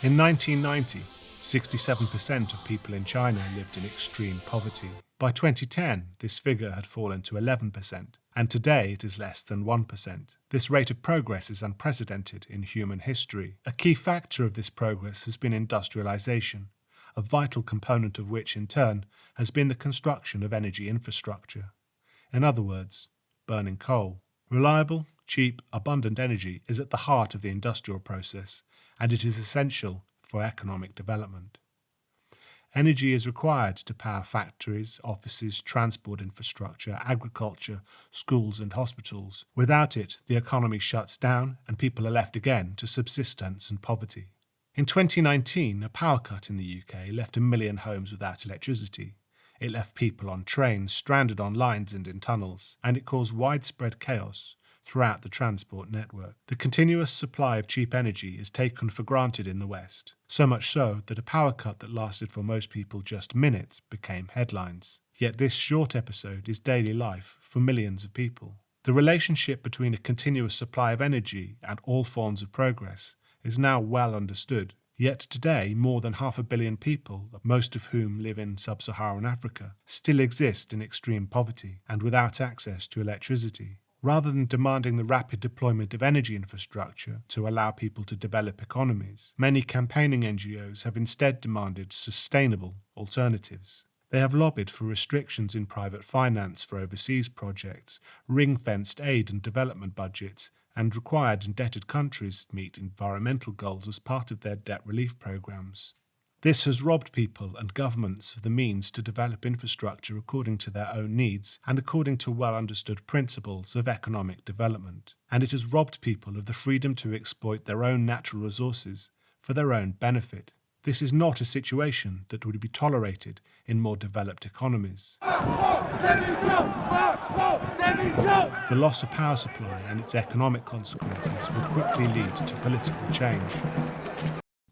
In 1990, 67% of people in China lived in extreme poverty. By 2010, this figure had fallen to 11%, and today it is less than 1%. This rate of progress is unprecedented in human history. A key factor of this progress has been industrialization, a vital component of which, in turn, has been the construction of energy infrastructure. In other words, burning coal. Reliable, cheap, abundant energy is at the heart of the industrial process, and it is essential for economic development. Energy is required to power factories, offices, transport infrastructure, agriculture, schools and hospitals. Without it, the economy shuts down and people are left again to subsistence and poverty. In 2019, a power cut in the UK left 1 million homes without electricity. It left people on trains, stranded on lines and in tunnels, and it caused widespread chaos throughout the transport network. The continuous supply of cheap energy is taken for granted in the West, so much so that a power cut that lasted for most people just minutes became headlines. Yet this short episode is daily life for millions of people. The relationship between a continuous supply of energy and all forms of progress is now well understood. Yet today, more than 500 million people, most of whom live in sub-Saharan Africa, still exist in extreme poverty and without access to electricity. Rather than demanding the rapid deployment of energy infrastructure to allow people to develop economies, many campaigning NGOs have instead demanded sustainable alternatives. They have lobbied for restrictions in private finance for overseas projects, ring-fenced aid and development budgets, and required indebted countries to meet environmental goals as part of their debt relief programs. This has robbed people and governments of the means to develop infrastructure according to their own needs and according to well-understood principles of economic development. And it has robbed people of the freedom to exploit their own natural resources for their own benefit. This is not a situation that would be tolerated in more developed economies. The loss of power supply and its economic consequences would quickly lead to political change.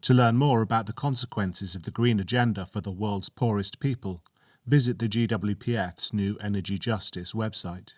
To learn more about the consequences of the green agenda for the world's poorest people, visit the GWPF's new Energy Justice website.